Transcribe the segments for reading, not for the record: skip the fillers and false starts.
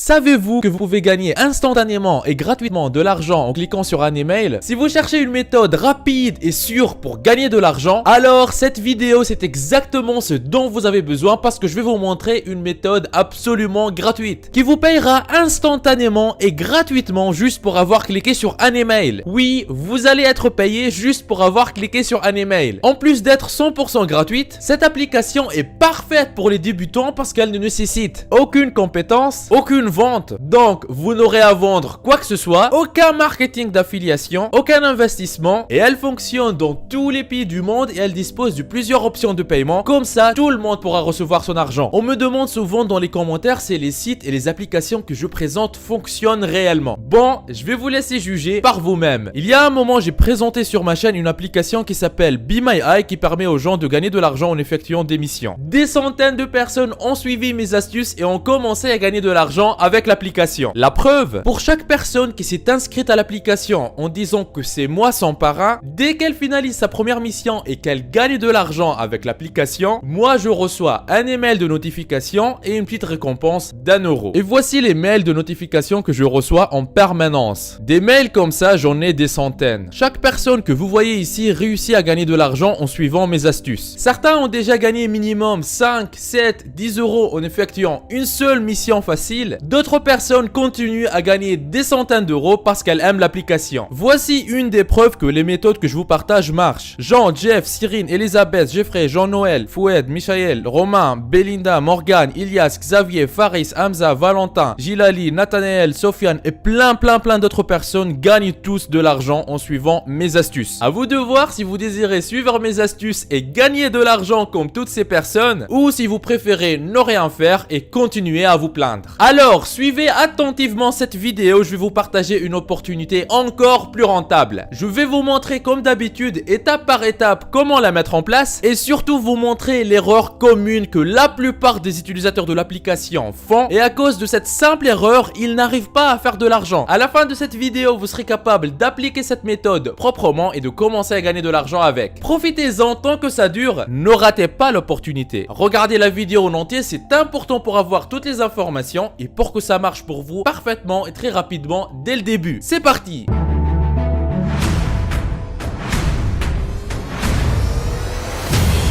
Savez-vous que vous pouvez gagner instantanément et gratuitement de l'argent en cliquant sur un email? Si vous cherchez une méthode rapide et sûre pour gagner de l'argent, alors cette vidéo c'est exactement ce dont vous avez besoin parce que je vais vous montrer une méthode absolument gratuite qui vous payera instantanément et gratuitement juste pour avoir cliqué sur un email. Oui, vous allez être payé juste pour avoir cliqué sur un email. En plus d'être 100% gratuite, cette application est parfaite pour les débutants parce qu'elle ne nécessite aucune compétence, aucune vente, donc vous n'aurez à vendre quoi que ce soit, aucun marketing d'affiliation, aucun investissement, et elle fonctionne dans tous les pays du monde et elle dispose de plusieurs options de paiement, comme ça tout le monde pourra recevoir son argent. On me demande souvent dans les commentaires si les sites et les applications que je présente fonctionnent réellement. Bon, je vais vous laisser juger par vous-même. Il y a un moment j'ai présenté sur ma chaîne une application qui s'appelle Be My Eye qui permet aux gens de gagner de l'argent en effectuant des missions. Des centaines de personnes ont suivi mes astuces et ont commencé à gagner de l'argent avec l'application. La preuve, pour chaque personne qui s'est inscrite à l'application en disant que c'est moi son parrain, dès qu'elle finalise sa première mission et qu'elle gagne de l'argent avec l'application, moi je reçois un email de notification et une petite récompense d'1 €. Et voici les mails de notification que je reçois en permanence. Des mails comme ça, j'en ai des centaines. Chaque personne que vous voyez ici réussit à gagner de l'argent en suivant mes astuces. Certains ont déjà gagné minimum 5, 7, 10 € en effectuant une seule mission facile. D'autres personnes continuent à gagner des centaines d'euros parce qu'elles aiment l'application. Voici une des preuves que les méthodes que je vous partage marchent. Jean, Jeff, Cyrine, Elisabeth, Jeffrey, Jean-Noël, Foued, Michael, Romain, Belinda, Morgan, Ilias, Xavier, Faris, Hamza, Valentin, Gilali, Nathanaël, Sofiane et plein d'autres personnes gagnent tous de l'argent en suivant mes astuces. À vous de voir si vous désirez suivre mes astuces et gagner de l'argent comme toutes ces personnes ou si vous préférez ne rien faire et continuer à vous plaindre. Alors, suivez attentivement cette vidéo, je vais vous partager une opportunité encore plus rentable. Je vais vous montrer comme d'habitude, étape par étape, comment la mettre en place et surtout vous montrer l'erreur commune que la plupart des utilisateurs de l'application font et à cause de cette simple erreur, ils n'arrivent pas à faire de l'argent. À la fin de cette vidéo, vous serez capable d'appliquer cette méthode proprement et de commencer à gagner de l'argent avec. Profitez-en tant que ça dure, ne ratez pas l'opportunité. Regardez la vidéo en entier, c'est important pour avoir toutes les informations et pour que ça marche pour vous parfaitement et très rapidement dès le début. C'est parti!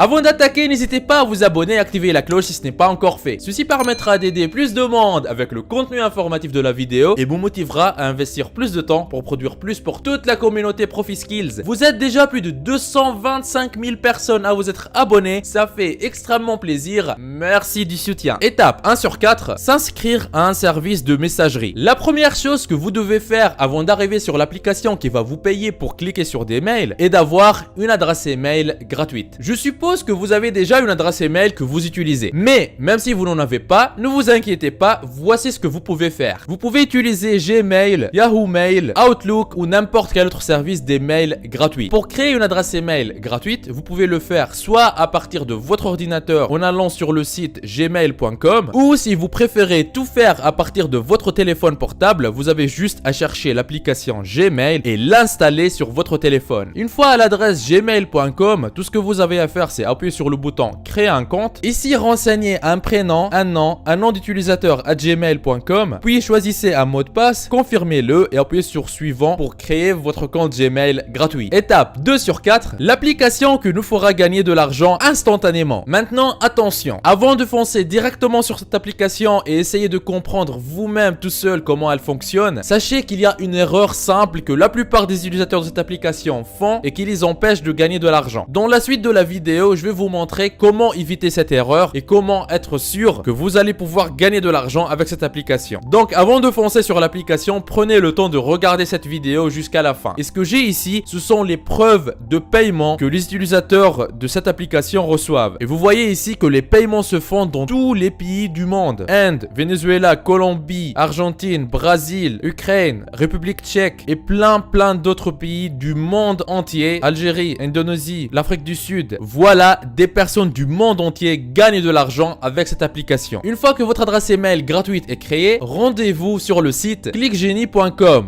Avant d'attaquer, n'hésitez pas à vous abonner et activer la cloche si ce n'est pas encore fait. Ceci permettra d'aider plus de monde avec le contenu informatif de la vidéo et vous motivera à investir plus de temps pour produire plus pour toute la communauté ProfiSkills. Vous êtes déjà plus de 225 000 personnes à vous être abonnés, ça fait extrêmement plaisir, merci du soutien. Étape 1 sur 4, s'inscrire à un service de messagerie. La première chose que vous devez faire avant d'arriver sur l'application qui va vous payer pour cliquer sur des mails est d'avoir une adresse email gratuite. Je suppose que vous avez déjà une adresse email que vous utilisez. Mais même si vous n'en avez pas, ne vous inquiétez pas, voici ce que vous pouvez faire. Vous pouvez utiliser Gmail, Yahoo Mail, Outlook ou n'importe quel autre service d'email gratuit. Pour créer une adresse email gratuite, vous pouvez le faire soit à partir de votre ordinateur en allant sur le site gmail.com ou si vous préférez tout faire à partir de votre téléphone portable, vous avez juste à chercher l'application Gmail et l'installer sur votre téléphone. Une fois à l'adresse gmail.com, tout ce que vous avez à faire c'est appuyer sur le bouton créer un compte. Ici renseignez un prénom, un nom d'utilisateur à gmail.com, puis choisissez un mot de passe, confirmez-le et appuyez sur suivant pour créer votre compte Gmail gratuit. Étape 2 sur 4, l'application qui nous fera gagner de l'argent instantanément. Maintenant attention, avant de foncer directement sur cette application et essayer de comprendre vous-même tout seul comment elle fonctionne, sachez qu'il y a une erreur simple que la plupart des utilisateurs de cette application font et qui les empêche de gagner de l'argent. Dans la suite de la vidéo, je vais vous montrer comment éviter cette erreur et comment être sûr que vous allez pouvoir gagner de l'argent avec cette application. Donc avant de foncer sur l'application, prenez le temps de regarder cette vidéo jusqu'à la fin. Et ce que j'ai ici, ce sont les preuves de paiement que les utilisateurs de cette application reçoivent. Et vous voyez ici que les paiements se font dans tous les pays du monde. Inde, Venezuela, Colombie, Argentine, Brésil, Ukraine, République tchèque et plein d'autres pays du monde entier. Algérie, Indonésie, l'Afrique du Sud. Voilà Voilà, des personnes du monde entier gagnent de l'argent avec cette application. Une fois que votre adresse email gratuite est créée, rendez-vous sur le site clickgenie.com.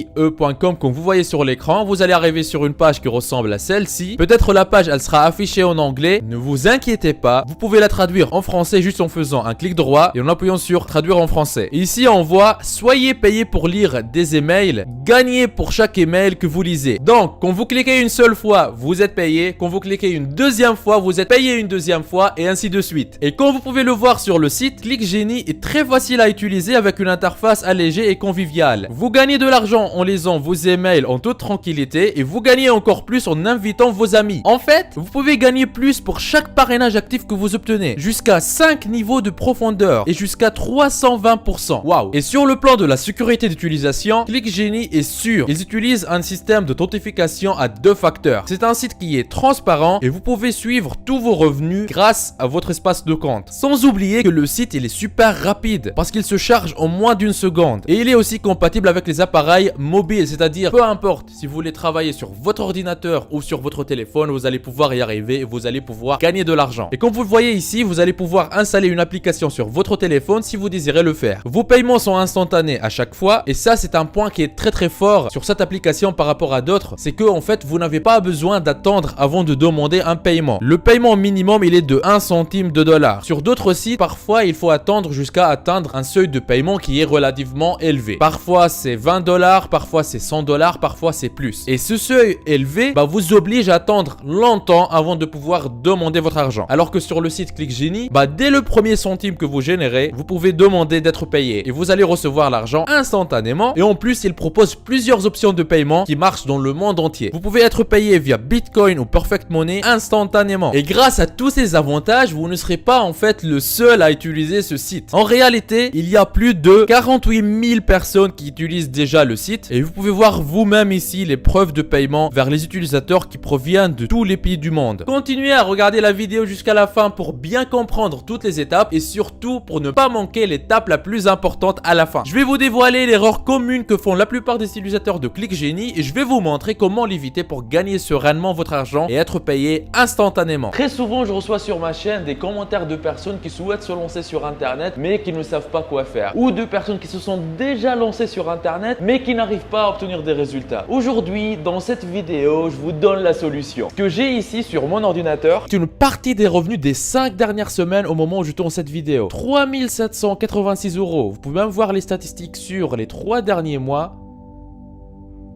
clickgenie.com, comme vous voyez sur l'écran. Vous allez arriver sur une page qui ressemble à celle-ci. Peut-être la page, elle sera affichée en anglais. Ne vous inquiétez pas, vous pouvez la traduire en français juste en faisant un clic droit et en appuyant sur traduire en français. Et ici, on voit soyez payé pour lire des emails, gagnez pour chaque email que vous lisez. Donc, quand vous cliquez une seule fois, vous êtes payé. Quand vous cliquez une deuxième fois, vous êtes payé une deuxième fois et ainsi de suite. Et comme vous pouvez le voir sur le site, ClickGenie est très facile à utiliser avec une interface allégée et conviviale. Vous gagnez de l'argent en lisant vos emails en toute tranquillité et vous gagnez encore plus en invitant vos amis. En fait, vous pouvez gagner plus pour chaque parrainage actif que vous obtenez, jusqu'à 5 niveaux de profondeur et jusqu'à 320%. Waouh! Et sur le plan de la sécurité d'utilisation, ClickGenie est sûr. Ils utilisent un système d'authentification à 2 facteurs. C'est un site qui est transparent et vous pouvez suivre tous vos revenus grâce à votre espace de compte. Sans oublier que le site il est super rapide parce qu'il se charge en moins d'une seconde. Et il est aussi compatible avec les appareils mobiles, c'est-à-dire peu importe si vous voulez travailler sur votre ordinateur ou sur votre téléphone, vous allez pouvoir y arriver et vous allez pouvoir gagner de l'argent. Et comme vous le voyez ici, vous allez pouvoir installer une application sur votre téléphone si vous désirez le faire. Vos paiements sont instantanés à chaque fois et ça c'est un point qui est très fort sur cette application par rapport à d'autres, c'est que en fait vous n'avez pas besoin d'attendre avant de demander un paiement. Le paiement minimum il est de 1 centime de dollar. Sur d'autres sites, parfois il faut attendre jusqu'à atteindre un seuil de paiement qui est relativement élevé. Parfois c'est 20 $, parfois c'est 100 $, parfois c'est plus. Et ce seuil élevé vous oblige à attendre longtemps avant de pouvoir demander votre argent. Alors que sur le site ClickGenie, dès le premier centime que vous générez, vous pouvez demander d'être payé et vous allez recevoir l'argent instantanément. Et en plus, il propose plusieurs options de paiement qui marchent dans le monde entier. Vous pouvez être payé via Bitcoin ou Perfect Money instantanément. Et grâce à tous ces avantages, vous ne serez pas en fait le seul à utiliser ce site. En réalité, il y a plus de 48 000 personnes qui utilisent déjà le site et vous pouvez voir vous-même ici les preuves de paiement vers les utilisateurs qui proviennent de tous les pays du monde. Continuez à regarder la vidéo jusqu'à la fin pour bien comprendre toutes les étapes et surtout pour ne pas manquer l'étape la plus importante à la fin. Je vais vous dévoiler l'erreur commune que font la plupart des utilisateurs de ClickGenie et je vais vous montrer comment l'éviter pour gagner sereinement votre argent et être payé instantanément. Très souvent, je reçois sur ma chaîne des commentaires de personnes qui souhaitent se lancer sur internet mais qui ne savent pas quoi faire, ou de personnes qui se sont déjà lancées sur internet mais qui n'arrivent pas à obtenir des résultats. Aujourd'hui, dans cette vidéo, je vous donne la solution. Ce que j'ai ici sur mon ordinateur, c'est une partie des revenus des 5 dernières semaines au moment où je tourne cette vidéo. 3 786 €. Vous pouvez même voir les statistiques sur les 3 derniers mois.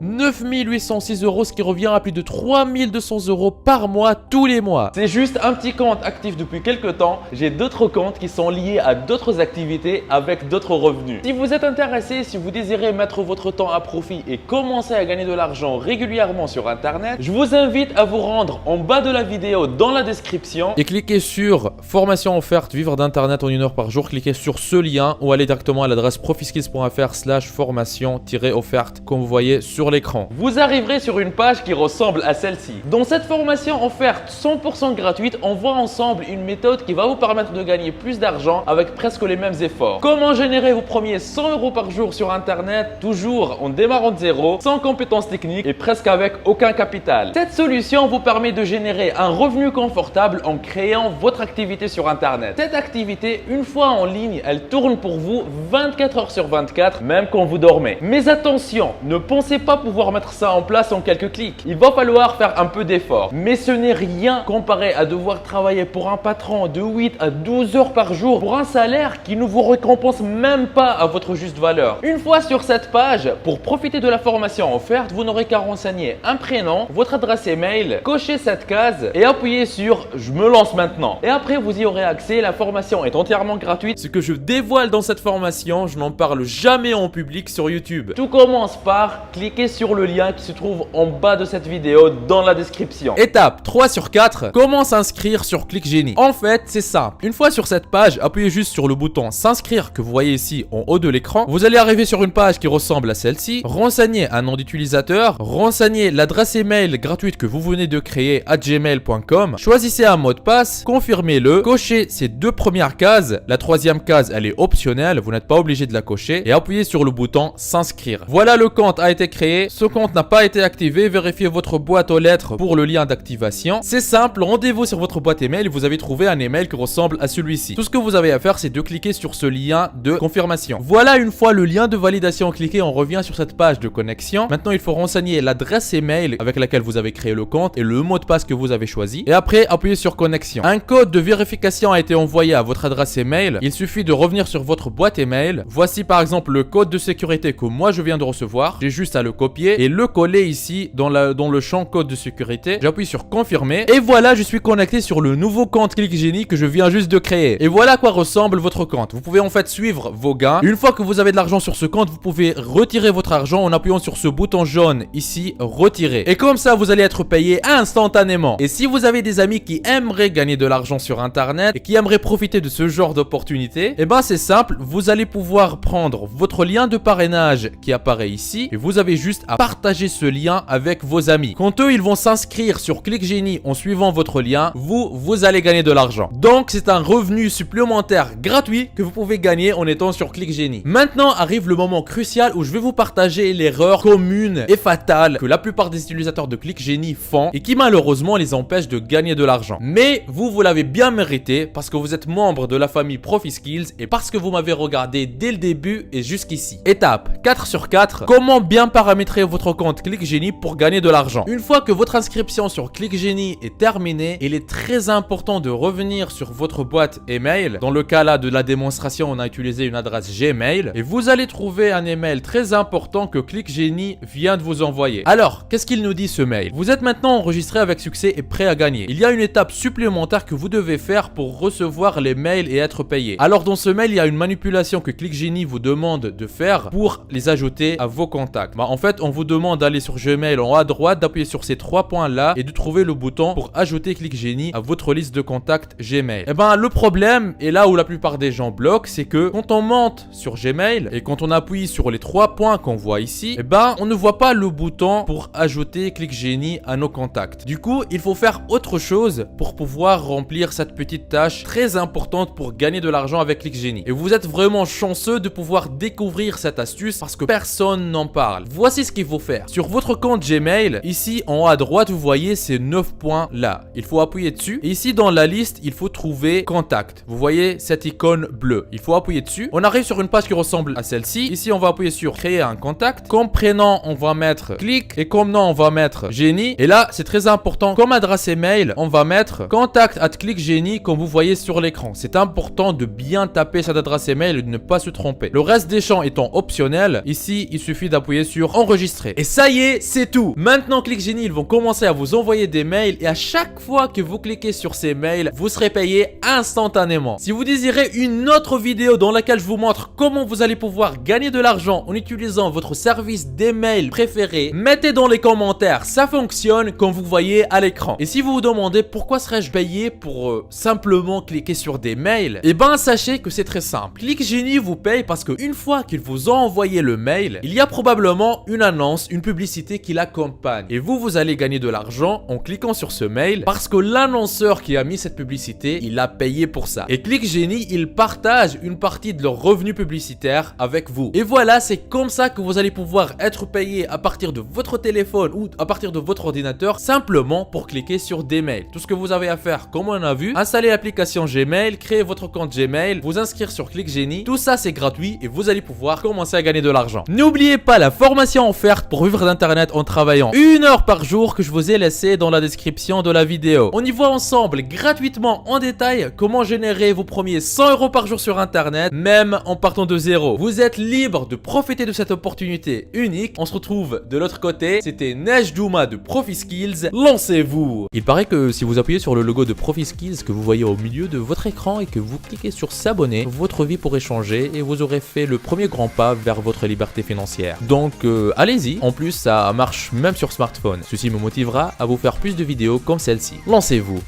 9 806 €, ce qui revient à plus de 3 200 € par mois tous les mois. C'est juste un petit compte actif depuis quelques temps. J'ai d'autres comptes qui sont liés à d'autres activités avec d'autres revenus. Si vous êtes intéressé, si vous désirez mettre votre temps à profit et commencer à gagner de l'argent régulièrement sur internet, je vous invite à vous rendre en bas de la vidéo dans la description et cliquez sur formation offerte vivre d'internet en 1 heure par jour. Cliquez sur ce lien ou allez directement à l'adresse profiskills.fr/formation-offerte comme vous voyez sur l'écran. Vous arriverez sur une page qui ressemble à celle-ci. Dans cette formation offerte 100% gratuite, on voit ensemble une méthode qui va vous permettre de gagner plus d'argent avec presque les mêmes efforts. Comment générer vos premiers 100 € par jour sur internet, toujours en démarrant de zéro, sans compétences techniques et presque avec aucun capital. Cette solution vous permet de générer un revenu confortable en créant votre activité sur internet. Cette activité, une fois en ligne, elle tourne pour vous 24 heures sur 24, même quand vous dormez. Mais attention, ne pensez pas pouvoir mettre ça en place en quelques clics. Il va falloir faire un peu d'effort. Mais ce n'est rien comparé à devoir travailler pour un patron de 8 à 12 heures par jour pour un salaire qui ne vous récompense même pas à votre juste valeur. Une fois sur cette page, pour profiter de la formation offerte, vous n'aurez qu'à renseigner un prénom, votre adresse email, cocher cette case et appuyer sur « Je me lance maintenant ». Et après, vous y aurez accès. La formation est entièrement gratuite. Ce que je dévoile dans cette formation, je n'en parle jamais en public sur YouTube. Tout commence par cliquer sur le lien qui se trouve en bas de cette vidéo dans la description. Étape 3 sur 4, comment s'inscrire sur ClickGenie. En fait, c'est simple. Une fois sur cette page, appuyez juste sur le bouton s'inscrire que vous voyez ici en haut de l'écran. Vous allez arriver sur une page qui ressemble à celle-ci. Renseignez un nom d'utilisateur, renseignez l'adresse email gratuite que vous venez de créer à gmail.com. Choisissez un mot de passe, confirmez-le, cochez ces 2 premières cases. La 3e case, elle est optionnelle, vous n'êtes pas obligé de la cocher et appuyez sur le bouton s'inscrire. Voilà, le compte a été créé. ce compte n'a pas été activé, vérifiez votre boîte aux lettres pour le lien d'activation. C'est simple, rendez-vous sur votre boîte email et vous avez trouvé un email qui ressemble à celui-ci. Tout ce que vous avez à faire, c'est de cliquer sur ce lien de confirmation. Voilà, une fois le lien de validation cliqué, on revient sur cette page de connexion. Maintenant, il faut renseigner l'adresse email avec laquelle vous avez créé le compte et le mot de passe que vous avez choisi. Et après, appuyez sur connexion. Un code de vérification a été envoyé à votre adresse email. Il suffit de revenir sur votre boîte email. Voici par exemple le code de sécurité que moi je viens de recevoir. J'ai juste à le copier et le coller ici dans le champ code de sécurité. J'appuie sur confirmer et voilà, je suis connecté sur le nouveau compte ClickGenie que je viens juste de créer. Et voilà à quoi ressemble votre compte. Vous pouvez en fait suivre vos gains. Une fois que vous avez de l'argent sur ce compte, vous pouvez retirer votre argent en appuyant sur ce bouton jaune ici, retirer. Et comme ça, vous allez être payé instantanément. Et si vous avez des amis qui aimeraient gagner de l'argent sur internet et qui aimeraient profiter de ce genre d'opportunité, et ben c'est simple, vous allez pouvoir prendre votre lien de parrainage qui apparaît ici et vous avez juste à partager ce lien avec vos amis. Quand eux ils vont s'inscrire sur ClickGenie en suivant votre lien, vous allez gagner de l'argent. Donc c'est un revenu supplémentaire gratuit que vous pouvez gagner en étant sur ClickGenie. Maintenant arrive le moment crucial où je vais vous partager l'erreur commune et fatale que la plupart des utilisateurs de ClickGenie font et qui malheureusement les empêche de gagner de l'argent. Mais vous l'avez bien mérité parce que vous êtes membre de la famille ProfiSkills et parce que vous m'avez regardé dès le début et jusqu'ici. Étape 4 sur 4, comment bien paramétrer votre compte ClickGenie pour gagner de l'argent. Une fois que votre inscription sur ClickGenie est terminée, il est très important de revenir sur votre boîte email. Dans le cas là de la démonstration, on a utilisé une adresse Gmail et vous allez trouver un email très important que ClickGenie vient de vous envoyer. Alors, qu'est-ce qu'il nous dit ce mail? Vous êtes maintenant enregistré avec succès et prêt à gagner. Il y a une étape supplémentaire que vous devez faire pour recevoir les mails et être payé. Alors dans ce mail, il y a une manipulation que ClickGenie vous demande de faire pour les ajouter à vos contacts. En fait, on vous demande d'aller sur Gmail en haut à droite, d'appuyer sur ces 3 points là et de trouver le bouton pour ajouter ClickGenie à votre liste de contacts Gmail. Et ben le problème, et là où la plupart des gens bloquent, c'est que quand on monte sur Gmail et quand on appuie sur les 3 points qu'on voit ici, et ben on ne voit pas le bouton pour ajouter ClickGenie à nos contacts. Du coup, il faut faire autre chose pour pouvoir remplir cette petite tâche très importante pour gagner de l'argent avec ClickGenie. Et vous êtes vraiment chanceux de pouvoir découvrir cette astuce parce que personne n'en parle. Voici ce qu'il faut faire. Sur votre compte Gmail, ici en haut à droite, vous voyez ces 9 points là. Il faut appuyer dessus. Et ici dans la liste, il faut trouver contact. Vous voyez cette icône bleue. Il faut appuyer dessus. On arrive sur une page qui ressemble à celle-ci. Ici, on va appuyer sur créer un contact. Comme prénom, on va mettre click et comme nom, on va mettre Génie. Et là, c'est très important. Comme adresse email, on va mettre contact@clickgenie comme vous voyez sur l'écran. C'est important de bien taper cette adresse email et de ne pas se tromper. Le reste des champs étant optionnel, ici, il suffit d'appuyer sur enregistrer. Et ça y est, c'est tout. Maintenant, ClickGenie, ils vont commencer à vous envoyer des mails et à chaque fois que vous cliquez sur ces mails, vous serez payé instantanément. Si vous désirez une autre vidéo dans laquelle je vous montre comment vous allez pouvoir gagner de l'argent en utilisant votre service d'email préféré, mettez dans les commentaires, ça fonctionne comme vous voyez à l'écran. Et si vous vous demandez pourquoi serais-je payé pour simplement cliquer sur des mails, et ben sachez que c'est très simple. ClickGenie vous paye parce que une fois qu'il vous a envoyé le mail, il y a probablement une annonce, une publicité qui l'accompagne. Et vous allez gagner de l'argent en cliquant sur ce mail parce que l'annonceur qui a mis cette publicité, il a payé pour ça. Et ClickGenie, il partage une partie de leur revenu publicitaire avec vous. Et voilà, c'est comme ça que vous allez pouvoir être payé à partir de votre téléphone ou à partir de votre ordinateur simplement pour cliquer sur des mails. Tout ce que vous avez à faire, comme on a vu, installer l'application Gmail, créer votre compte Gmail, vous inscrire sur ClickGenie. Tout ça, c'est gratuit et vous allez pouvoir commencer à gagner de l'argent. N'oubliez pas la formation offerte pour vivre d'internet en travaillant 1 heure par jour que je vous ai laissé dans la description de la vidéo. On y voit ensemble gratuitement en détail comment générer vos premiers 100 € par jour sur internet, même en partant de zéro. Vous êtes libre de profiter de cette opportunité unique. On se retrouve de l'autre côté. C'était Nejdouma de ProfiSkills. Lancez-vous! Il paraît que si vous appuyez sur le logo de ProfiSkills que vous voyez au milieu de votre écran et que vous cliquez sur s'abonner, votre vie pourrait changer et vous aurez fait le premier grand pas vers votre liberté financière. Donc allez-y. En plus, ça marche même sur smartphone. Ceci me motivera à vous faire plus de vidéos comme celle-ci. Lancez-vous!